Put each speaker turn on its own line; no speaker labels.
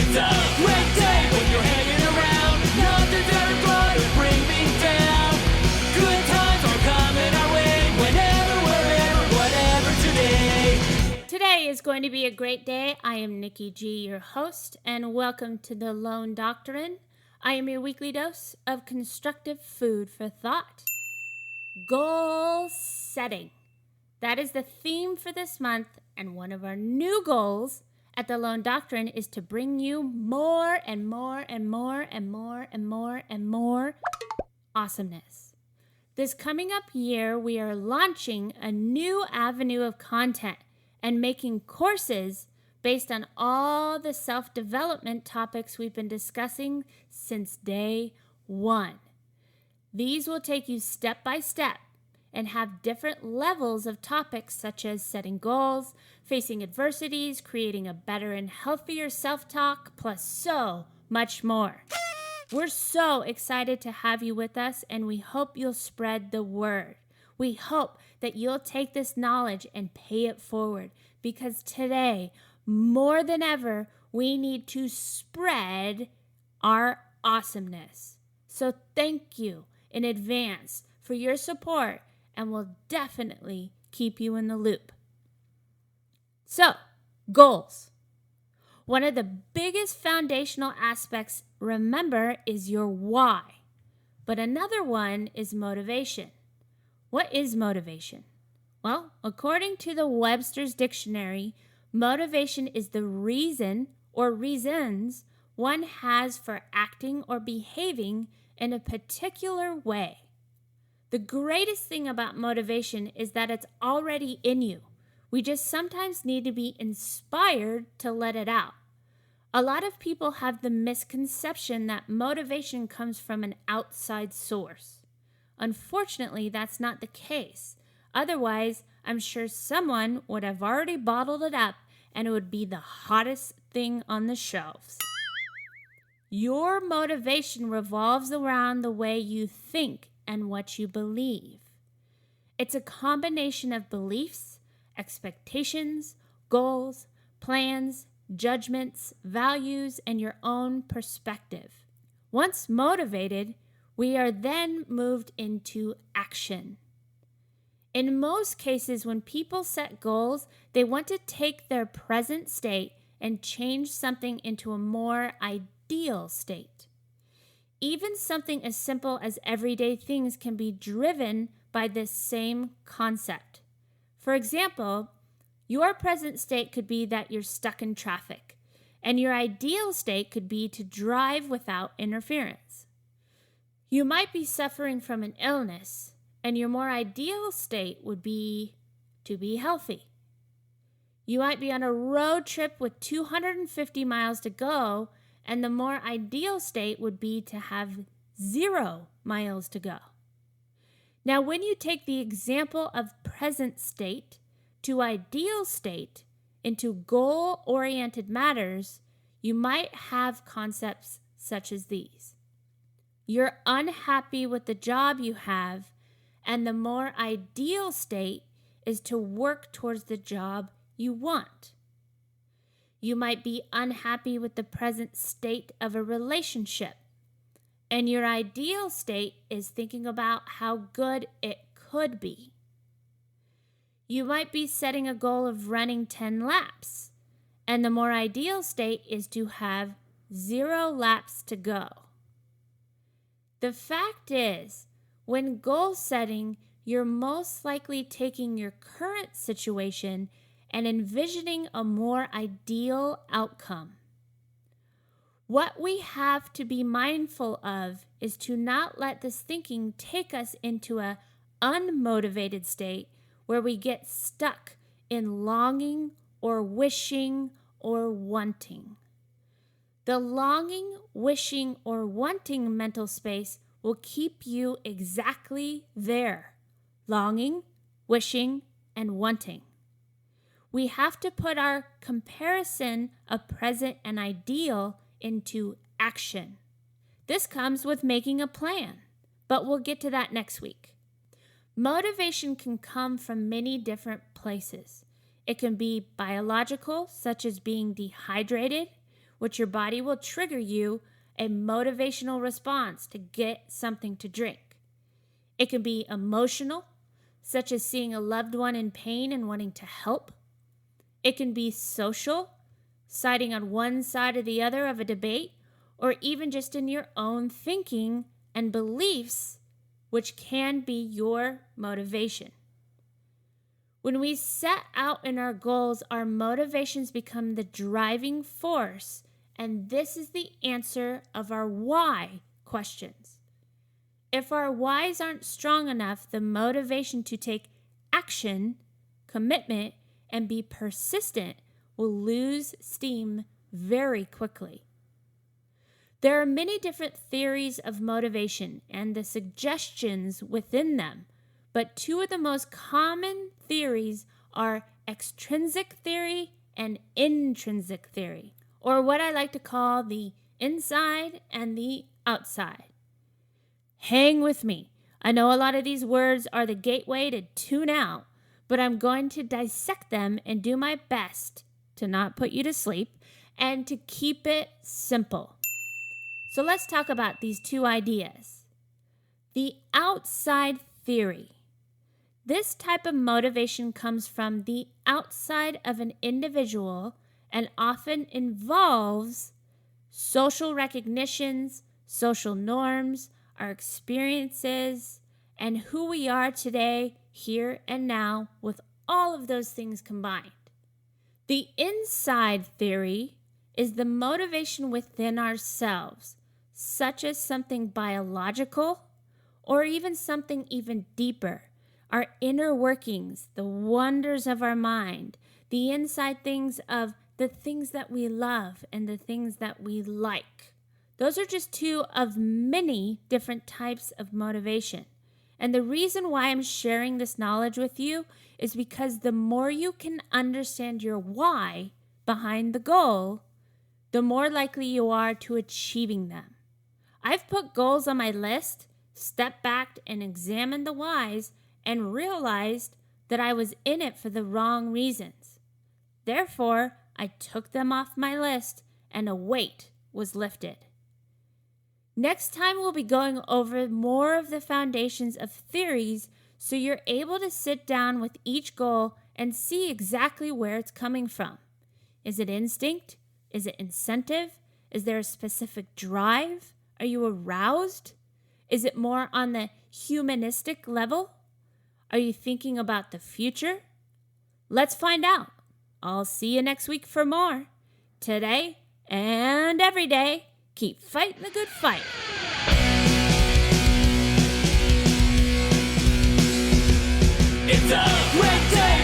It's a great day when you're hanging around. Nothing's ever gonna bring me down. Good times are coming our way. Whenever, wherever, whatever today.
Today is going to be a great day. I am Nikki G, your host, and welcome to the Lone Doctrine. I am your weekly dose of constructive food for thought. Goal setting. That is the theme for this month, and one of our new goals at the Lone Doctrine is to bring you more and more and more and more and more and more awesomeness. This coming up year, we are launching a new avenue of content and making courses based on all the self-development topics we've been discussing since day one. These will take you step by step and have different levels of topics such as setting goals, facing adversities, creating a better and healthier self-talk, plus so much more. We're so excited to have you with us, and we hope you'll spread the word. We hope that you'll take this knowledge and pay it forward, because today, more than ever, we need to spread our awesomeness. So thank you in advance for your support, and we'll definitely keep you in the loop. So, goals. One of the biggest foundational aspects, remember, is your why. But another one is motivation. What is motivation? Well, according to the Webster's Dictionary, motivation is the reason or reasons one has for acting or behaving in a particular way. The greatest thing about motivation is that it's already in you. We just sometimes need to be inspired to let it out. A lot of people have the misconception that motivation comes from an outside source. Unfortunately, that's not the case. Otherwise, I'm sure someone would have already bottled it up and it would be the hottest thing on the shelves. Your motivation revolves around the way you think and what you believe. It's a combination of beliefs, expectations, goals, plans, judgments, values, and your own perspective. Once motivated, we are then moved into action. In most cases, when people set goals, they want to take their present state and change something into a more ideal state. Even something as simple as everyday things can be driven by this same concept. For example, your present state could be that you're stuck in traffic, and your ideal state could be to drive without interference. You might be suffering from an illness, and your more ideal state would be to be healthy. You might be on a road trip with 250 miles to go, and the more ideal state would be to have 0 miles to go. Now, when you take the example of present state to ideal state into goal-oriented matters, you might have concepts such as these. You're unhappy with the job you have, and the more ideal state is to work towards the job you want. You might be unhappy with the present state of a relationship, and your ideal state is thinking about how good it could be. You might be setting a goal of running 10 laps, and the more ideal state is to have 0 laps to go. The fact is, when goal setting, you're most likely taking your current situation and envisioning a more ideal outcome. What we have to be mindful of is to not let this thinking take us into an unmotivated state where we get stuck in longing or wishing or wanting. The longing, wishing, or wanting mental space will keep you exactly there. Longing, wishing, and wanting. We have to put our comparison of present and ideal into action. This comes with making a plan, but we'll get to that next week. Motivation can come from many different places. It can be biological, such as being dehydrated. which your body will trigger you a motivational response to get something to drink. It can be emotional, such as seeing a loved one in pain and wanting to help. It can be social, siding on one side or the other of a debate, or even just in your own thinking and beliefs, which can be your motivation. When we set out in our goals, our motivations become the driving force, and this is the answer of our why questions. If our whys aren't strong enough, the motivation to take action, commitment, and be persistent will lose steam very quickly. There are many different theories of motivation and the suggestions within them, but two of the most common theories are extrinsic theory and intrinsic theory, or what I like to call the inside and the outside. Hang with me. I know a lot of these words are the gateway to tune out, but I'm going to dissect them and do my best to not put you to sleep and to keep it simple. So let's talk about these two ideas. The outside theory. This type of motivation comes from the outside of an individual and often involves social recognitions, social norms, our experiences, and who we are today, here and now, with all of those things combined. The inside theory is the motivation within ourselves, such as something biological or even something even deeper. Our inner workings, the wonders of our mind, the inside things of the things that we love and the things that we like. Those are just two of many different types of motivation. And the reason why I'm sharing this knowledge with you is because the more you can understand your why behind the goal, the more likely you are to achieving them. I've put goals on my list, stepped back and examined the whys, and realized that I was in it for the wrong reasons. Therefore, I took them off my list and a weight was lifted. Next time, we'll be going over more of the foundations of theories so you're able to sit down with each goal and see exactly where it's coming from. Is it instinct? Is it incentive? Is there a specific drive? Are you aroused? Is it more on the humanistic level? Are you thinking about the future? Let's find out. I'll see you next week for more. Today and every day, keep fighting the good fight.
It's a great day